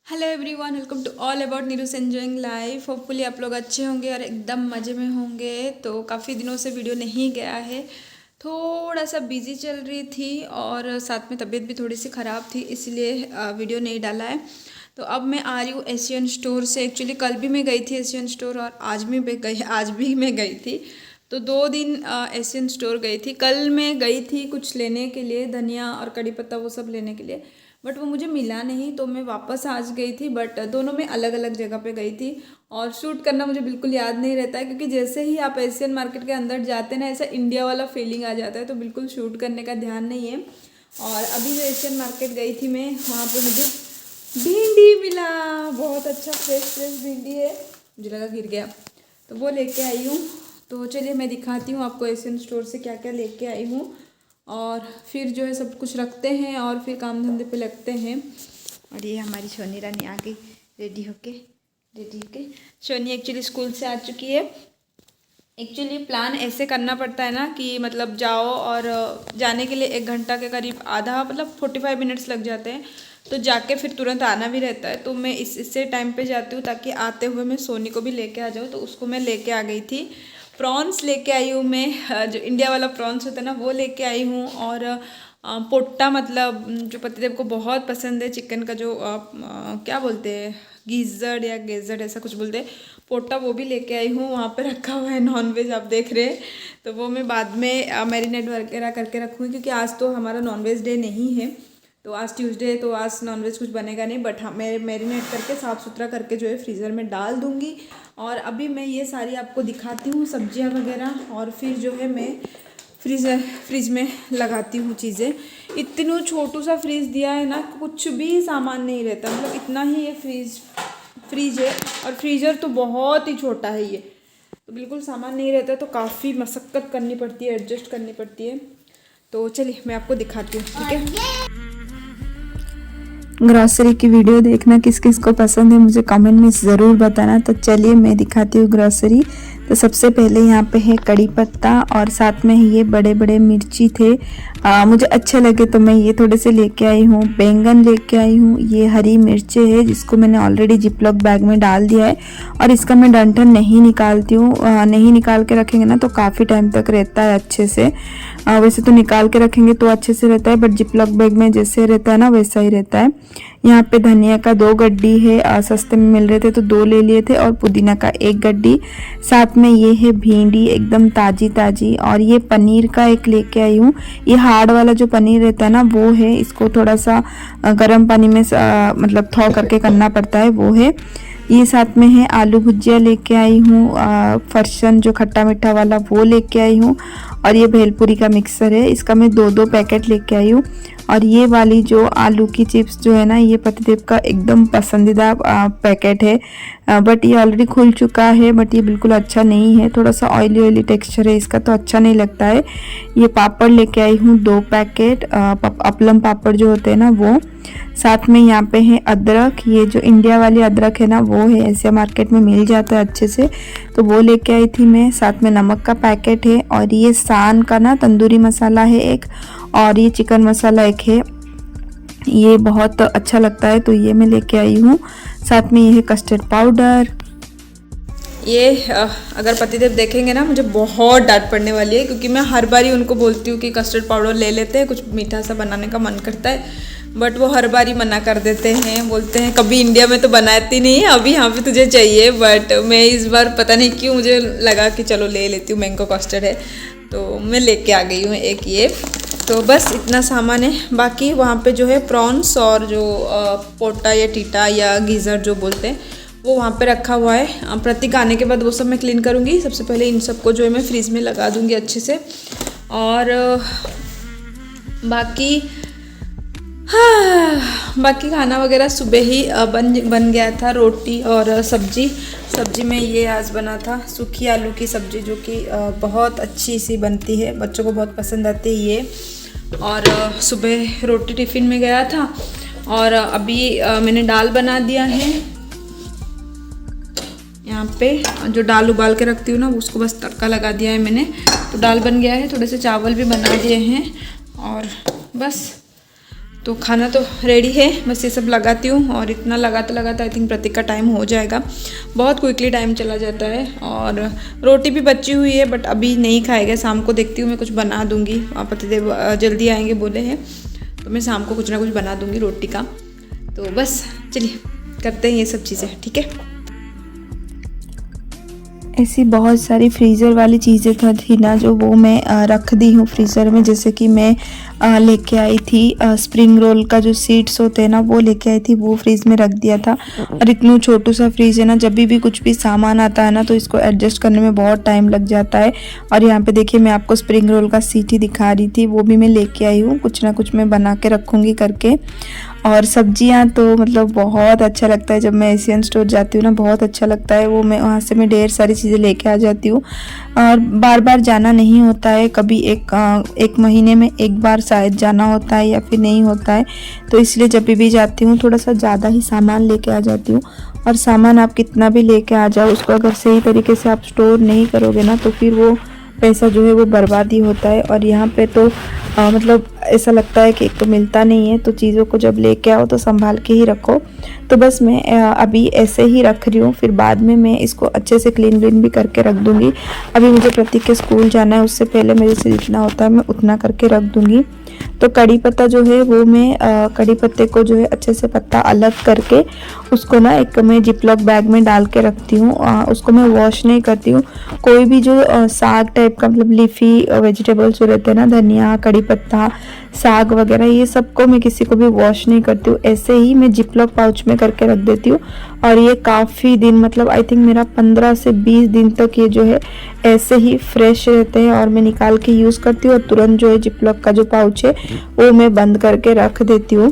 Hello everyone, welcome to all about Neeru's enjoying life. Hopefully आप लोग अच्छे होंगे और एकदम मज़े में होंगे। तो काफ़ी दिनों से वीडियो नहीं गया है, थोड़ा सा बिजी चल रही थी और साथ में तबीयत भी थोड़ी सी ख़राब थी, इसलिए वीडियो नहीं डाला है। तो अब मैं आ रही हूँ एशियन स्टोर से। एक्चुअली कल भी मैं गई थी एशियन स्टोर और आज भी मैं गई थी। तो 2 दिन एशियन स्टोर गई थी। कल मैं गई थी कुछ लेने के लिए, धनिया और कड़ी पत्ता वो सब लेने के लिए, बट वो मुझे मिला नहीं, तो मैं वापस आज गई थी। बट दोनों में अलग अलग जगह पे गई थी और शूट करना मुझे बिल्कुल याद नहीं रहता है, क्योंकि जैसे ही आप एशियन मार्केट के अंदर जाते हैं ना, ऐसा इंडिया वाला फीलिंग आ जाता है, तो बिल्कुल शूट करने का ध्यान नहीं है। और अभी जो एशियन मार्केट गई थी मैं, वहाँ पर मुझे भिंडी मिला। बहुत अच्छा फ्रेश फ्रेश भिंडी है, मुझे लगा गिर गया, तो वो लेके आई हूँ। तो चलिए मैं दिखाती हूँ आपको एशियन स्टोर से क्या क्या लेके आई हूँ, और फिर जो है सब कुछ रखते हैं और फिर काम धंधे पे लगते हैं। और ये हमारी सोनी रानी आ गई रेडी होके। सोनी एक्चुअली स्कूल से आ चुकी है। एक्चुअली प्लान ऐसे करना पड़ता है ना कि मतलब जाओ, और जाने के लिए 1 घंटा के करीब, आधा मतलब 45 मिनट्स लग जाते हैं, तो जाके फिर तुरंत आना भी रहता है। तो मैं इससे टाइम पे जाती हूँ ताकि आते हुए मैं सोनी को भी लेके आ जाऊँ। तो उसको मैं लेके आ गई थी। प्रॉन्स लेके आई हूँ मैं, जो इंडिया वाला प्रॉन्स होता है ना, वो लेके आई हूँ। और पोट्टा, मतलब जो पतिदेव को बहुत पसंद है, चिकन का जो क्या बोलते हैं, गीजड़ या गेजड़ ऐसा कुछ बोलते हैं, पोट्टा, वो भी लेके आई हूँ। वहाँ पे रखा हुआ है नॉनवेज, आप देख रहे हैं। तो वो मैं बाद में मैरिनेट वगैरह करके रखूँगी, क्योंकि आज तो हमारा नॉनवेज डे नहीं है। तो आज ट्यूसडे है, तो आज नॉनवेज कुछ बनेगा नहीं, बट हाँ मैं मैरिनेट करके साफ़ सुथरा करके जो है फ्रीज़र में डाल दूँगी। और अभी मैं ये सारी आपको दिखाती हूँ सब्जियाँ वगैरह, और फिर जो है मैं फ्रिज में लगाती हूँ चीज़ें। इतना छोटू सा फ्रिज दिया है ना, कुछ भी सामान नहीं रहता, मतलब इतना ही ये फ्रिज है। और फ्रीज़र तो बहुत ही छोटा है ये, तो बिल्कुल सामान नहीं रहता, तो काफ़ी मशक्क़त करनी पड़ती है, एडजस्ट करनी पड़ती है। तो चलिए मैं आपको दिखाती हूँ, ठीक है। ग्रॉसरी की वीडियो देखना किस किस को पसंद है, मुझे कमेंट में ज़रूर बताना। तो चलिए मैं दिखाती हूँ ग्रॉसरी। तो सबसे पहले यहाँ पे है कड़ी पत्ता, और साथ में ये बड़े बड़े मिर्ची थे, मुझे अच्छे लगे तो मैं ये थोड़े से लेके आई हूँ। बैंगन लेके आई हूँ, ये हरी मिर्चें है जिसको मैंने ऑलरेडी जिपलॉक बैग में डाल दिया है, और इसका मैं डंठल नहीं निकालती हूँ। नहीं निकाल के रखेंगे ना तो काफ़ी टाइम तक रहता है अच्छे से। वैसे तो निकाल के रखेंगे तो अच्छे से रहता है, बट जिपलॉक बैग में जैसे रहता है ना वैसा ही रहता है। यहाँ पे धनिया का 2 गड्डी है, सस्ते में मिल रहे थे तो 2 ले लिए थे, और पुदीना का 1 गड्डी। साथ में ये है भिंडी एकदम ताजी ताजी, और ये पनीर का एक लेके आई हूँ। ये हार्ड वाला जो पनीर रहता है ना वो है, इसको थोड़ा सा गर्म पानी में मतलब थौ करके करना पड़ता है, वो है। ये साथ में है आलू भुजिया लेके आई हूँ, फरसन जो खट्टा मीठा वाला वो लेके आई हूँ, और ये भेलपुरी का मिक्सर है, इसका मैं 2 पैकेट लेके आई हूँ। और ये वाली जो आलू की चिप्स जो है ना, ये पतिदेव का एकदम पसंदीदा पैकेट है, बट ये ऑलरेडी खुल चुका है, बट ये बिल्कुल अच्छा नहीं है, थोड़ा सा ऑयली टेक्सचर है इसका, तो अच्छा नहीं लगता है। ये पापड़ लेके आई हूँ 2 पैकेट, अपलम पापड़ जो होते हैं ना वो। साथ में यहाँ पे है अदरक, ये जो इंडिया वाली अदरक है ना वो है, ऐसे मार्केट में मिल जाता है अच्छे से, तो वो लेके आई थी मैं। साथ में नमक का पैकेट है, और ये सान का ना तंदूरी मसाला है एक, और ये चिकन मसाला एक है, ये बहुत अच्छा लगता है, तो ये मैं लेके आई हूँ। साथ में ये है कस्टर्ड पाउडर। ये अगर पतिदेव देखेंगे ना, मुझे बहुत डांट पड़ने वाली है, क्योंकि मैं हर बार ही उनको बोलती हूँ कि कस्टर्ड पाउडर ले लेते हैं, कुछ मीठा सा बनाने का मन करता है, बट वो हर बार ही मना कर देते हैं, बोलते हैं कभी इंडिया में तो बनाती नहीं है, अभी यहाँ पे तुझे चाहिए। बट मैं इस बार पता नहीं क्यों मुझे लगा कि चलो ले लेती हूँ, मैंगो कस्टर्ड है, तो मैं लेके आ गई हूँ एक ये। तो बस इतना सामान है, बाकी वहाँ पे जो है प्रॉन्स और जो पोटा या टीटा या गीजर जो बोलते हैं वो वहाँ पे रखा हुआ है। प्रतीक आने के बाद वो सब मैं क्लीन करूँगी। सबसे पहले इन सबको जो है मैं फ्रीज में लगा दूँगी अच्छे से। और बाकी खाना वगैरह सुबह ही बन गया था, रोटी और सब्जी में ये आज बना था सूखी आलू की सब्ज़ी, जो कि बहुत अच्छी सी बनती है, बच्चों को बहुत पसंद आती है ये। और सुबह रोटी टिफ़िन में गया था, और अभी मैंने दाल बना दिया है। यहाँ पे जो दाल उबाल के रखती हूँ ना, उसको बस तड़का लगा दिया है मैंने, तो दाल बन गया है। थोड़े से चावल भी बना दिए हैं, और बस तो खाना तो रेडी है, बस ये सब लगाती हूँ और इतना लगाते लगाते आई थिंक प्रतीक का टाइम हो जाएगा। बहुत क्विकली टाइम चला जाता है। और रोटी भी बची हुई है बट अभी नहीं खाएगा, शाम को देखती हूँ मैं कुछ बना दूँगी। पतिदेव जल्दी आएंगे बोले हैं तो मैं शाम को कुछ ना कुछ बना दूँगी रोटी का। तो बस चलिए करते हैं ये सब चीज़ें, ठीक है। ऐसी बहुत सारी फ्रीज़र वाली चीज़ें थी ना जो वो मैं रख दी हूँ फ्रीज़र में। जैसे कि मैं लेके आई थी स्प्रिंग रोल का जो सीड्स होते हैं ना वो लेके आई थी, वो फ्रीज़ में रख दिया था। और इतना छोटू सा फ्रीज़ है ना, जब भी कुछ भी सामान आता है ना तो इसको एडजस्ट करने में बहुत टाइम लग जाता है। और यहाँ पे देखिए मैं आपको स्प्रिंग रोल का सीट ही दिखा रही थी, वो भी मैं लेके आई हूँ। कुछ ना कुछ मैं बना के रखूँगी करके। और सब्जियां तो मतलब बहुत अच्छा लगता है जब मैं एशियन स्टोर जाती हूँ ना, बहुत अच्छा लगता है वो। मैं वहाँ से मैं ढेर सारी चीज़ें लेके आ जाती हूँ और बार बार जाना नहीं होता है। कभी एक महीने में एक बार शायद जाना होता है या फिर नहीं होता है, तो इसलिए जब भी जाती हूँ थोड़ा सा ज़्यादा ही सामान लेके आ जाती हूँ। और सामान आप कितना भी लेके आ जाओ, उसको अगर सही तरीके से आप स्टोर नहीं करोगे ना तो फिर वो पैसा जो है वो बर्बाद ही होता है। और यहाँ पे तो मतलब ऐसा लगता है कि एक तो मिलता नहीं है, तो चीज़ों को जब लेके आओ तो संभाल के ही रखो। तो बस मैं अभी ऐसे ही रख रही हूँ, फिर बाद में मैं इसको अच्छे से क्लीन भी करके रख दूँगी। अभी मुझे प्रतीक के स्कूल जाना है, उससे पहले मेरे से जितना होता है मैं उतना करके रख दूँगी। तो कड़ी पत्ता जो है वो मैं कड़ी पत्ते को जो है अच्छे से पत्ता अलग करके उसको ना एक मैं जिपलॉक बैग में डाल के रखती हूँ। उसको मैं वॉश नहीं करती हूँ। कोई भी जो साग टाइप का मतलब लीफी वेजिटेबल्स जो रहते हैं ना, धनिया, कड़ी पत्ता, साग वगैरह, ये सबको मैं किसी को भी वॉश नहीं करती हूँ। ऐसे ही मैं जिपलॉक पाउच में करके रख देती हूँ और ये काफ़ी दिन मतलब आई थिंक मेरा 15 से 20 दिन तक ये जो है ऐसे ही फ्रेश रहते हैं। और मैं निकाल के यूज़ करती हूँ और तुरंत जो है जिपलॉक का जो पाउच है वो मैं बंद करके रख देती हूँ।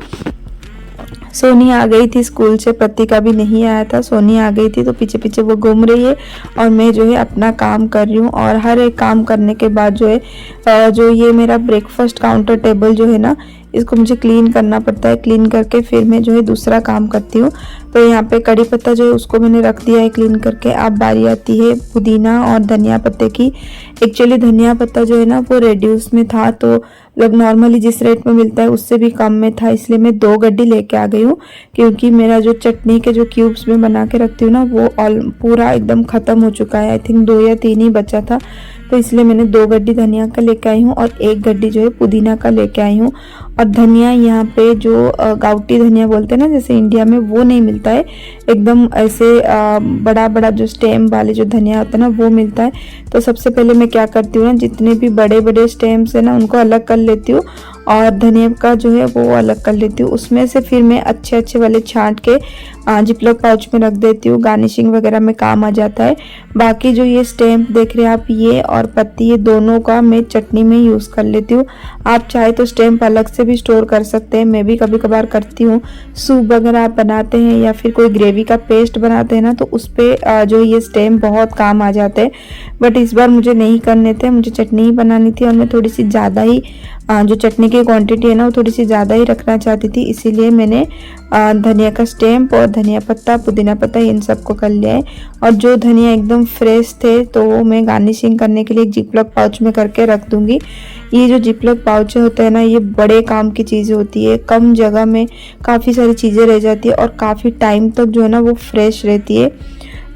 सोनी आ गई थी स्कूल से, प्रतीका भी नहीं आया था। सोनी आ गई थी तो पीछे पीछे वो घूम रही है और मैं जो है अपना काम कर रही हूँ। और हर एक काम करने के बाद जो है जो ये मेरा ब्रेकफास्ट काउंटर टेबल जो है ना, इसको मुझे क्लीन करना पड़ता है। क्लीन करके फिर मैं जो है दूसरा काम करती हूँ। तो यहाँ पे कड़ी पत्ता जो है उसको मैंने रख दिया है क्लीन करके। अब बारी आती है पुदीना और धनिया पत्ते की। एक्चुअली धनिया पत्ता जो है ना वो रेड्यूस में था, तो मतलब नॉर्मली जिस रेट में मिलता है उससे भी कम में था, इसलिए मैं 2 गड्डी लेके आ गई हूँ। क्योंकि मेरा जो चटनी के जो क्यूब्स में बना के रखती हूँ ना वो पूरा एकदम ख़त्म हो चुका है। आई थिंक 2 या 3 ही बचा था, तो इसलिए मैंने 2 गड्डी धनिया का लेके आई हूँ और 1 गड्डी जो है पुदीना का लेके आई हूँ। और धनिया यहाँ पे जो गाउटी धनिया बोलते हैं ना जैसे इंडिया में, वो नहीं मिलता है। एकदम ऐसे बड़ा बड़ा जो स्टेम वाले जो धनिया होता है ना वो मिलता है। तो सबसे पहले मैं क्या करती हूँ ना, जितने भी बड़े बड़े स्टेम्स है ना उनको अलग कर लेती हूँ और धनिया का जो है वो अलग कर लेती हूँ। उसमें से फिर मैं अच्छे अच्छे वाले छांट के जिपलॉक पाउच में रख देती हूँ। गार्निशिंग वगैरह में काम आ जाता है। बाकी जो ये स्टेम्प देख रहे हैं आप, ये और पत्ती, ये दोनों का मैं चटनी में यूज़ कर लेती हूँ। आप चाहे तो स्टेम्प अलग से भी स्टोर कर सकते हैं, मैं भी कभी कभार करती हूँ। सूप वगैरह आप बनाते हैं या फिर कोई ग्रेवी का पेस्ट बनाते हैं ना तो उस पर जो ये स्टेम्प बहुत काम आ जाते हैं। बट इस बार मुझे नहीं करने थे, मुझे चटनी ही बनानी थी और मैं थोड़ी सी ज़्यादा ही जो चटनी की क्वांटिटी है ना वो थोड़ी सी ज़्यादा ही रखना चाहती थी, इसीलिए मैंने धनिया का स्टेम्प और धनिया पत्ता, पुदीना पत्ता इन सबको कर लिया है। और जो धनिया एकदम फ्रेश थे तो वो मैं गार्निशिंग करने के लिए एक जिपलॉक पाउच में करके रख दूंगी। ये जो जिपलॉक पाउच होता है ना, ये बड़े काम की चीज़ होती है। कम जगह में काफ़ी सारी चीज़ें रह जाती है और काफ़ी टाइम तक जो है ना वो फ्रेश रहती है।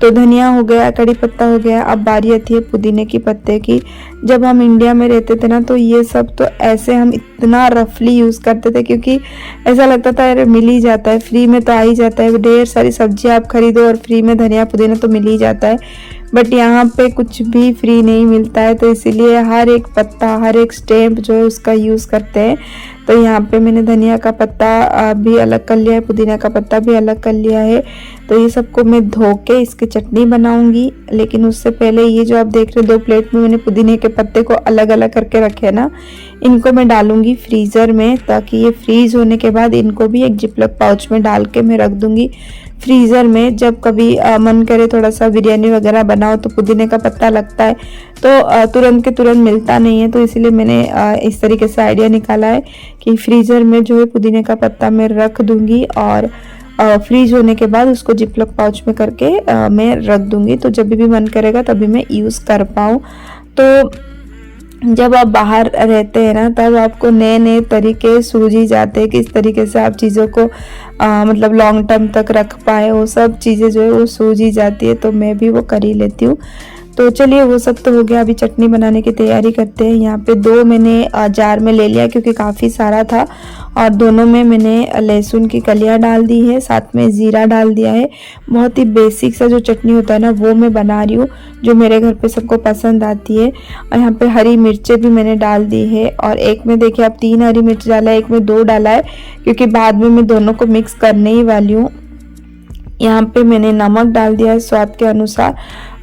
तो धनिया हो गया, कड़ी पत्ता हो गया, अब बारी आती है पुदीने की पत्ते की। जब हम इंडिया में रहते थे ना तो ये सब तो ऐसे हम इतना रफली यूज़ करते थे क्योंकि ऐसा लगता था अरे मिल ही जाता है, फ्री में तो आ ही जाता है। ढेर सारी सब्जियां आप खरीदो और फ्री में धनिया पुदीना तो मिल ही जाता है। बट यहाँ पे कुछ भी फ्री नहीं मिलता है, तो इसीलिए हर एक पत्ता, हर एक स्टेम्प जो है उसका यूज़ करते हैं। तो यहाँ पे मैंने धनिया का पत्ता भी अलग कर लिया है, पुदीना का पत्ता भी अलग कर लिया है। तो ये सबको मैं धो के इसकी चटनी बनाऊंगी। लेकिन उससे पहले ये जो आप देख रहे हो 2 प्लेट में मैंने पुदीने के पत्ते को अलग अलग करके रखे हैं ना, इनको मैं डालूंगी फ्रीज़र में, ताकि ये फ्रीज होने के बाद इनको भी एक जिपलॉक पाउच में डाल के मैं रख दूंगी फ्रीज़र में। जब कभी मन करे थोड़ा सा बिरयानी वगैरह बनाओ तो पुदीने का पत्ता लगता है, तो तुरंत के तुरंत मिलता नहीं है, तो इसीलिए मैंने इस तरीके से आइडिया निकाला है कि फ्रीज़र में जो है पुदीने का पत्ता मैं रख दूंगी और फ्रीज होने के बाद उसको जिपलॉक पाउच में करके मैं रख दूंगी। तो जब भी मन करेगा तभी मैं यूज़ कर पाऊँ। तो जब आप बाहर रहते हैं ना तब आपको नए नए तरीके सूझ ही जाते हैं, किस तरीके से आप चीज़ों को मतलब लॉन्ग टर्म तक रख पाए, वो सब चीज़ें जो है वो सूझ ही जाती है। तो मैं भी वो कर ही लेती हूँ। तो चलिए वो सब तो हो गया, अभी चटनी बनाने की तैयारी करते हैं। यहाँ पे 2 मैंने जार में ले लिया क्योंकि काफ़ी सारा था, और दोनों में मैंने लहसुन की कलियाँ डाल दी है, साथ में ज़ीरा डाल दिया है। बहुत ही बेसिक सा जो चटनी होता है ना वो मैं बना रही हूँ, जो मेरे घर पे सबको पसंद आती है। और यहाँ पे हरी मिर्चें भी मैंने डाल दी है, और एक में देखिए आप 3 हरी मिर्च डाला है, एक में 2 डाला है, क्योंकि बाद में मैं दोनों को मिक्स करने ही वाली हूँ। यहाँ पे मैंने नमक डाल दिया है स्वाद के अनुसार।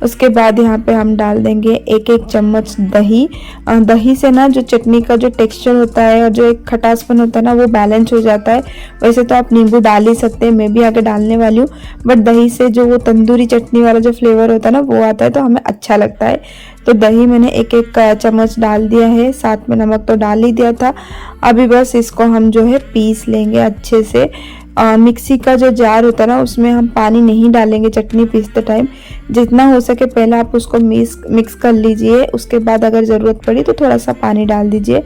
उसके बाद यहाँ पे हम डाल देंगे 1-1 चम्मच दही। दही से ना जो चटनी का जो टेक्सचर होता है और जो एक खटासपन होता है ना वो बैलेंस हो जाता है। वैसे तो आप नींबू डाल ही सकते हैं, मैं भी आगे डालने वाली हूँ, बट दही से जो वो तंदूरी चटनी वाला जो फ्लेवर होता है ना वो आता है, तो हमें अच्छा लगता है। तो दही मैंने 1-1 चम्मच डाल दिया है, साथ में नमक तो डाल ही दिया था। अभी बस इसको हम जो है पीस लेंगे अच्छे से। मिक्सी का जो जार होता है ना उसमें हम पानी नहीं डालेंगे चटनी पीसते टाइम। जितना हो सके पहले आप उसको मिक्स कर लीजिए, उसके बाद अगर ज़रूरत पड़ी तो थोड़ा सा पानी डाल दीजिए,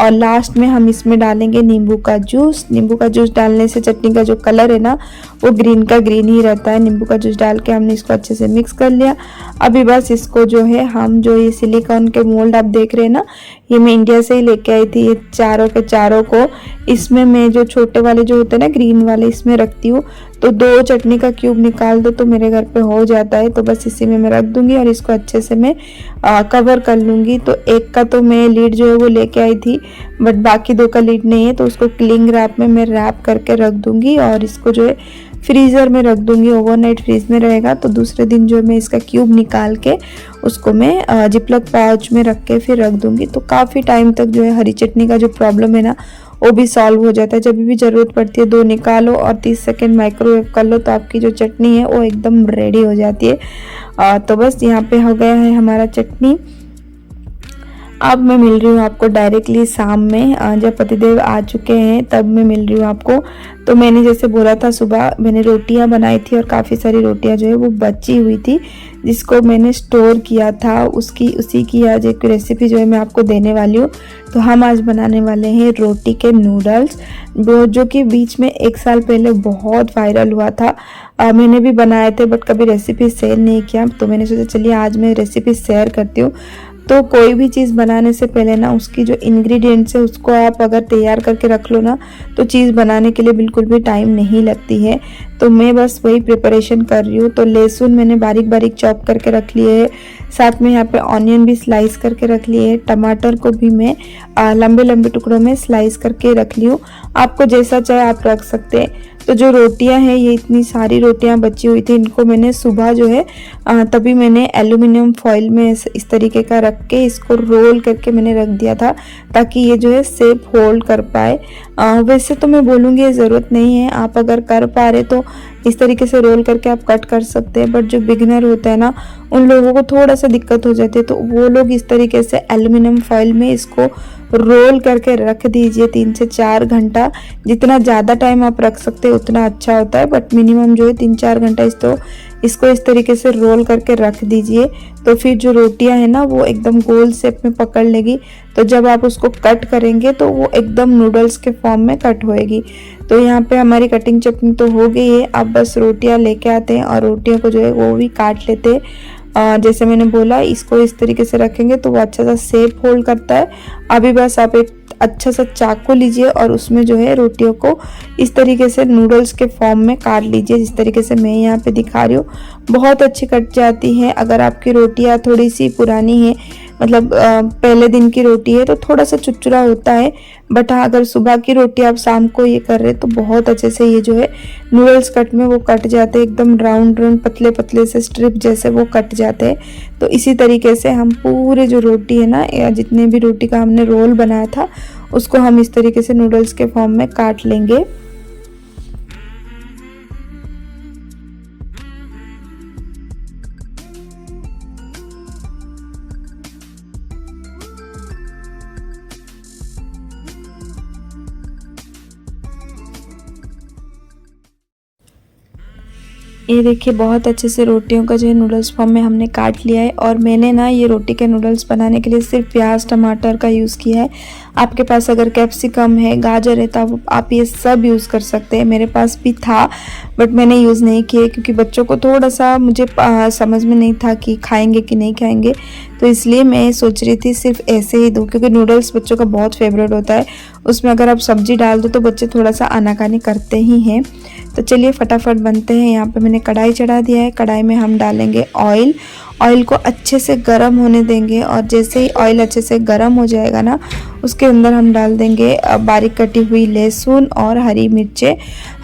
और लास्ट में हम इसमें डालेंगे नींबू का जूस। नींबू का जूस डालने से चटनी का जो कलर है ना वो ग्रीन का ग्रीन ही रहता है। नींबू का जूस डाल के हमने इसको अच्छे से मिक्स कर लिया। अभी बस इसको जो है हम जो ये सिलिकॉन के मोल्ड आप देख रहे हैं ना, ये मैं इंडिया से ही लेके आई थी। ये चारों के चारों को इसमें मैं जो छोटे वाले जो होते हैं ना ग्रीन वाले, इसमें रखती हूँ। तो 2 चटनी का क्यूब निकाल दो तो मेरे घर पे हो जाता है। तो बस इसी में मैं रख दूंगी और इसको अच्छे से मैं कवर कर लूँगी। तो एक का तो मैं लीड जो है वो लेके आई थी, बट बाकी 2 का लीड नहीं है, तो उसको क्लिंग रैप में मैं रैप करके रख दूंगी और इसको जो है फ्रीज़र में रख दूंगी। ओवरनाइट फ्रीज में रहेगा, तो दूसरे दिन जो मैं इसका क्यूब निकाल के उसको मैं जिपलॉक पाउच में रख के फिर रख दूंगी। तो काफ़ी टाइम तक जो है हरी चटनी का जो प्रॉब्लम है ना वो भी सॉल्व हो जाता है। जब भी ज़रूरत पड़ती है 2 निकालो और 30 सेकेंड माइक्रोवेव कर लो, तो आपकी जो चटनी है वो एकदम रेडी हो जाती है। तो बस यहाँ पे हो गया है हमारा चटनी। अब मैं मिल रही हूँ आपको डायरेक्टली शाम में, जब पतिदेव आ चुके हैं तब मैं मिल रही हूँ आपको। तो मैंने जैसे बोला था सुबह मैंने रोटियाँ बनाई थी, और काफ़ी सारी रोटियाँ जो है वो बची हुई थी जिसको मैंने स्टोर किया था, उसी की आज एक रेसिपी जो है मैं आपको देने वाली हूँ। तो हम आज बनाने वाले हैं रोटी के नूडल्स, जो कि बीच में 1 साल पहले बहुत वायरल हुआ था। मैंने भी बनाए थे बट कभी रेसिपी शेयर नहीं किया, तो मैंने सोचा चलिए आज मैं रेसिपी शेयर करती हूँ। तो कोई भी चीज़ बनाने से पहले ना उसकी जो इंग्रेडिएंट्स है उसको आप अगर तैयार करके रख लो ना, तो चीज़ बनाने के लिए बिल्कुल भी टाइम नहीं लगती है। तो मैं बस वही प्रिपरेशन कर रही हूँ। तो लहसुन मैंने बारीक बारीक चॉप करके रख लिए है, साथ में यहाँ पे ऑनियन भी स्लाइस करके रख लिए है। टमाटर को भी मैं लंबे लंबे टुकड़ों में स्लाइस करके रख ली हूँ। आपको जैसा चाहे आप रख सकते हैं। तो जो रोटियां हैं, ये इतनी सारी रोटियां बची हुई थी, इनको मैंने सुबह जो है तभी मैंने एल्यूमिनियम फॉइल में इस तरीके का रख के इसको रोल करके मैंने रख दिया था, ताकि ये जो है शेप होल्ड कर पाए। वैसे तो मैं बोलूँगी ये ज़रूरत नहीं है, आप अगर कर पा रहे तो इस तरीके से रोल करके आप कट कर सकते हैं, बट जो बिगिनर होता है ना उन लोगों को थोड़ा सा दिक्कत हो जाती है, तो वो लोग इस तरीके से एल्यूमिनियम फॉइल में इसको रोल करके रख दीजिए 3 से 4 घंटा। जितना ज़्यादा टाइम आप रख सकते हैं उतना अच्छा होता है, बट मिनिमम जो है 3-4 घंटा इसको इस तरीके से रोल करके रख दीजिए। तो फिर जो रोटियां है ना वो एकदम गोल शेप में पकड़ लेगी, तो जब आप उसको कट करेंगे तो वो एकदम नूडल्स के फॉर्म में कट होएगी। तो यहाँ पे हमारी कटिंग चटनी तो हो गई है। अब बस रोटियां लेके आते हैं और रोटियों को जो है वो भी काट लेते हैं। जैसे मैंने बोला इसको इस तरीके से रखेंगे तो वो अच्छा सा शेप होल्ड करता है। अभी बस आप एक अच्छा सा चाकू लीजिए और उसमें जो है रोटियों को इस तरीके से नूडल्स के फॉर्म में काट लीजिए, जिस तरीके से मैं यहाँ पे दिखा रही हूँ। बहुत अच्छी कट जाती है। अगर आपकी रोटियाँ थोड़ी सी पुरानी है, मतलब पहले दिन की रोटी है, तो थोड़ा सा चुरचुरा होता है, बट हाँ अगर सुबह की रोटी आप शाम को ये कर रहे तो बहुत अच्छे से ये जो है नूडल्स कट में वो कट जाते हैं, एकदम राउंड राउंड पतले पतले से स्ट्रिप जैसे वो कट जाते हैं। तो इसी तरीके से हम पूरे जो रोटी है ना, या जितने भी रोटी का हमने रोल बनाया था उसको हम इस तरीके से नूडल्स के फॉर्म में काट लेंगे। ये देखिए बहुत अच्छे से रोटियों का जो है नूडल्स फॉर्म में हमने काट लिया है। और मैंने ना ये रोटी के नूडल्स बनाने के लिए सिर्फ प्याज टमाटर का यूज़ किया है। आपके पास अगर कैप्सिकम है गाजर है तो आप ये सब यूज़ कर सकते हैं। मेरे पास भी था बट मैंने यूज़ नहीं किए क्योंकि बच्चों को थोड़ा सा मुझे समझ में नहीं था कि खाएंगे कि नहीं खाएंगे, तो इसलिए मैं सोच रही थी सिर्फ ऐसे ही दूँ क्योंकि नूडल्स बच्चों का बहुत फेवरेट होता है। उसमें अगर आप सब्जी डाल दो तो बच्चे थोड़ा सा आनाकानी करते ही हैं। तो चलिए फटाफट बनते हैं। यहाँ पे मैंने कढ़ाई चढ़ा दिया है। कढ़ाई में हम डालेंगे ऑयल। ऑयल को अच्छे से गर्म होने देंगे और जैसे ही ऑयल अच्छे से गर्म हो जाएगा ना उसके अंदर हम डाल देंगे बारीक कटी हुई लहसुन और हरी मिर्चें।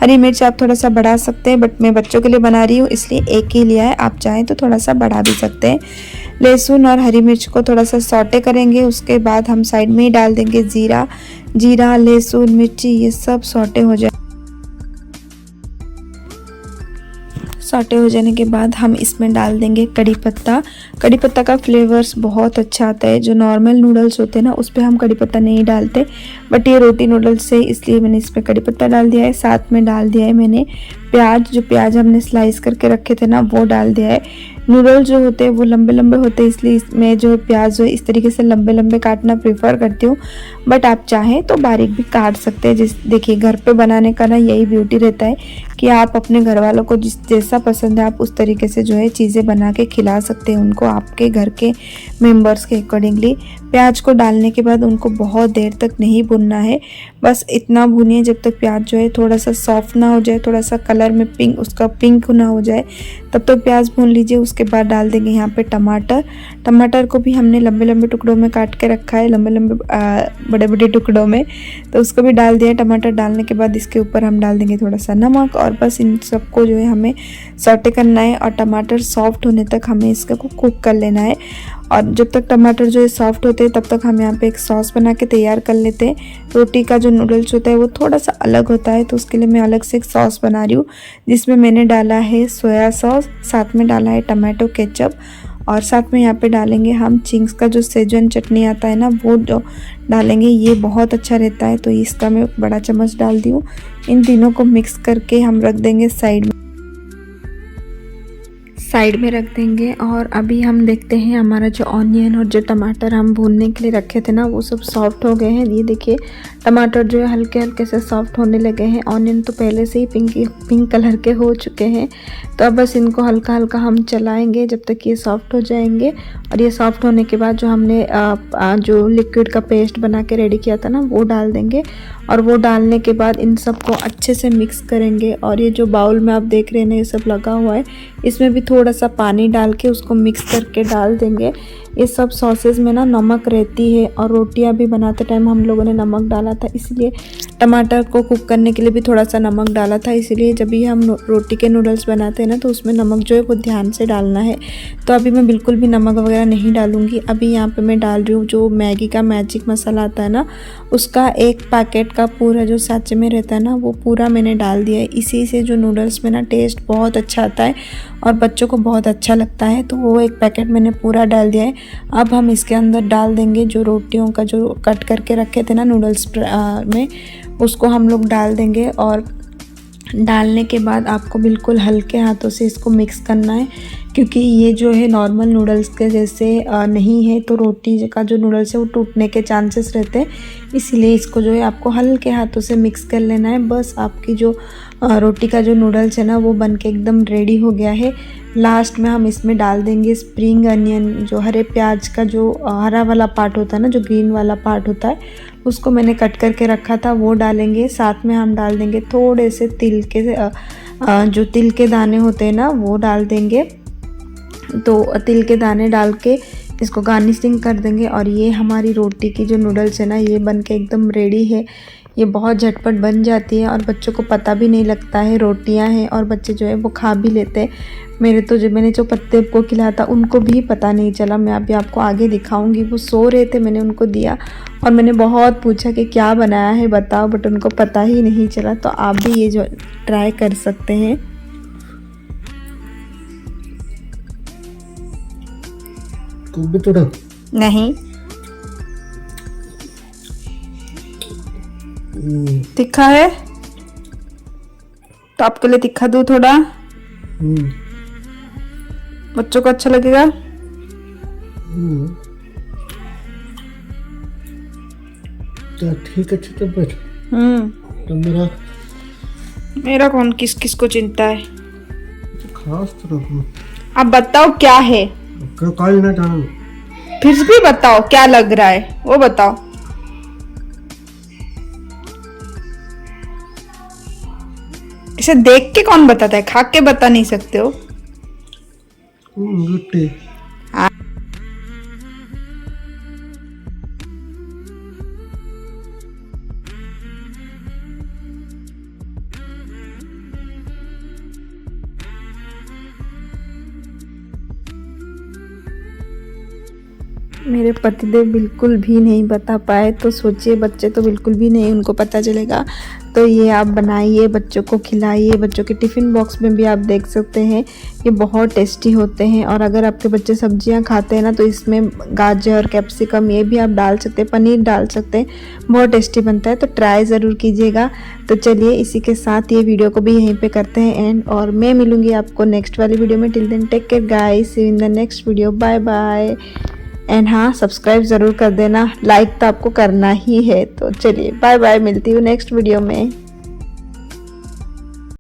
हरी मिर्च आप थोड़ा सा बढ़ा सकते हैं बट मैं बच्चों के लिए बना रही हूँ इसलिए एक ही लिया है, आप चाहें तो थोड़ा सा बढ़ा भी सकते हैं। लहसुन और हरी मिर्च को थोड़ा सा सौटे करेंगे। उसके बाद हम साइड में ही डाल देंगे जीरा लहसुन मिर्ची ये सब सौटे हो जाए। सौटे हो जाने के बाद हम इसमें डाल देंगे कड़ी पत्ता। कड़ी पत्ता का फ्लेवर्स बहुत अच्छा आता है। जो नॉर्मल नूडल्स होते हैं ना उस पर हम कड़ी पत्ता नहीं डालते बट ये रोटी नूडल्स है इसलिए मैंने इसमें कड़ी पत्ता डाल दिया है। साथ में डाल दिया है मैंने प्याज। जो प्याज हमने स्लाइस करके रखे थे ना वो डाल दिया है। नूडल्स जो होते हैं वो लंबे लंबे होते हैं इसलिए इसमें जो प्याज जो है इस तरीके से लंबे लंबे काटना प्रेफर करती हूँ बट आप चाहें तो बारीक भी काट सकते हैं। देखिए घर पे बनाने का ना यही ब्यूटी रहता है कि आप अपने घर वालों को जैसा पसंद है आप उस तरीके से जो है चीज़ें बना के खिला सकते हैं उनको आपके घर के मेंबर्स के अकॉर्डिंगली। प्याज को डालने के बाद उनको बहुत देर तक नहीं भूनना है, बस इतना भूनिए जब तक प्याज जो है थोड़ा सा सॉफ्ट ना हो जाए, थोड़ा सा कलर में पिंक ना हो जाए तब तक प्याज भून लीजिए। उसके बाद डाल देंगे यहाँ पे टमाटर को भी हमने लंबे लंबे टुकड़ों में काट के रखा है, लंबे लंबे बड़े बड़े टुकड़ों में, तो उसको भी डाल दिया। टमाटर डालने के बाद इसके ऊपर हम डाल देंगे थोड़ा सा नमक और बस इन सबको जो है हमें सौटे करना है और टमाटर सॉफ्ट होने तक हमें इसको कुक कर लेना है। और जब तक टमाटर जो है सॉफ्ट होते हैं तब तक हम यहाँ पे एक सॉस बना के तैयार कर लेते हैं। रोटी का जो नूडल्स होता है वो थोड़ा सा अलग होता है तो उसके लिए मैं अलग से एक सॉस बना रही हूँ जिसमें मैंने डाला है सोया सॉस, साथ में डाला है टमाटो केचप और साथ में यहाँ पे डालेंगे हम चिंग्स का जो सेजवान चटनी आता है ना वो जो डालेंगे, ये बहुत अच्छा रहता है तो इसका मैं बड़ा चम्मच डाल दी हूँ। इन तीनों को मिक्स करके हम रख देंगे साइड में रख देंगे। और अभी हम देखते हैं हमारा जो ऑनियन और जो टमाटर हम भूनने के लिए रखे थे ना वो सब सॉफ्ट हो गए हैं। ये देखिए टमाटर जो है हल्के हल्के से सॉफ्ट होने लगे हैं। ऑनियन तो पहले से ही पिंक कलर के हो चुके हैं तो अब बस इनको हल्का हल्का हम चलाएंगे जब तक ये सॉफ्ट हो जाएंगे। और ये सॉफ्ट होने के बाद जो हमने जो लिक्विड का पेस्ट बना के रेडी किया था ना वो डाल देंगे और वो डालने के बाद इन सबको अच्छे से मिक्स करेंगे। और ये जो बाउल में आप देख रहे हैं ना ये सब लगा हुआ है, इसमें भी थोड़ा सा पानी डाल के उसको मिक्स करके डाल देंगे। ये सब सॉसेस में ना नमक रहती है और रोटियां भी बनाते टाइम हम लोगों ने नमक डाला था, इसलिए टमाटर को कुक करने के लिए भी थोड़ा सा नमक डाला था। इसलिए जब भी हम रोटी के नूडल्स बनाते हैं ना तो उसमें नमक जो है वो ध्यान से डालना है। तो अभी मैं बिल्कुल भी नमक वगैरह नहीं डालूँगी। अभी यहाँ पे मैं डाल रही हूँ जो मैगी का मैजिक मसाला आता है ना उसका एक पैकेट का पूरा जो साँचे में रहता है ना वो पूरा मैंने डाल दिया है। इसी से जो नूडल्स में ना टेस्ट बहुत अच्छा आता है और बच्चों को बहुत अच्छा लगता है, तो वो एक पैकेट मैंने पूरा डाल दिया है। अब हम इसके अंदर डाल देंगे जो रोटियों का जो कट करके रखे थे ना नूडल्स में उसको हम लोग डाल देंगे। और डालने के बाद आपको बिल्कुल हल्के हाथों से इसको मिक्स करना है क्योंकि ये जो है नॉर्मल नूडल्स के जैसे नहीं है तो रोटी का जो नूडल्स है वो टूटने के चांसेस रहते हैं, इसीलिए इसको जो है आपको हल्के हाथों से मिक्स कर लेना है। बस आपकी जो रोटी का जो नूडल्स है ना वो बनके एकदम रेडी हो गया है। लास्ट में हम इसमें डाल देंगे स्प्रिंग अनियन, जो हरे प्याज का जो हरा वाला पार्ट होता है ना, जो ग्रीन वाला पार्ट होता है उसको मैंने कट करके रखा था वो डालेंगे। साथ में हम डाल देंगे थोड़े से तिल के जो तिल के दाने होते हैं ना वो डाल देंगे। तो तिल के दाने डाल के इसको गार्निशिंग कर देंगे और ये हमारी रोटी की जो नूडल्स है ना ये बन के एकदम रेडी है। ये बहुत झटपट बन जाती है और बच्चों को पता भी नहीं लगता है रोटियां हैं और बच्चे जो है वो खा भी लेते हैं। मैंने जो पत्ते को खिलाया था उनको भी पता नहीं चला। मैं अभी आपको आगे दिखाऊंगी। वो सो रहे थे, मैंने उनको दिया और मैंने बहुत पूछा कि क्या बनाया है बताओ, बट उनको पता ही नहीं चला। तो आप भी ये जो ट्राई कर सकते हैं। नहीं तीखा है तो आपके लिए तीखा दूँ थोड़ा। बच्चों को अच्छा लगेगा। तो ठीक है तो बैठ। तो मेरा कौन किस किस को चिंता है। खास तरह अब बताओ क्या है, काली ना जाना। फिर भी बताओ क्या लग रहा है वो बताओ। इसे देख के कौन बताता है, खा के बता नहीं सकते हो। रोटी। मेरे पतिदेव बिल्कुल भी नहीं बता पाए, तो सोचिए बच्चे तो बिल्कुल भी नहीं उनको पता चलेगा। तो ये आप बनाइए, बच्चों को खिलाइए। बच्चों के टिफ़िन बॉक्स में भी आप देख सकते हैं, ये बहुत टेस्टी होते हैं। और अगर आपके बच्चे सब्जियां खाते हैं ना, तो इसमें गाजर, कैप्सिकम ये भी आप डाल सकते हैं, पनीर डाल सकते हैं, बहुत टेस्टी बनता है। तो ट्राई ज़रूर कीजिएगा। तो चलिए इसी के साथ ये वीडियो को भी यहीं पे करते हैं एंड, और मैं मिलूँगी आपको नेक्स्ट वाली वीडियो में। Till then take care guys, see you in the next video, bye bye. And हाँ, सब्सक्राइब ज़रूर कर देना, लाइक तो आपको करना ही है। तो चलिए बाय बाय, मिलती हूँ नेक्स्ट वीडियो में।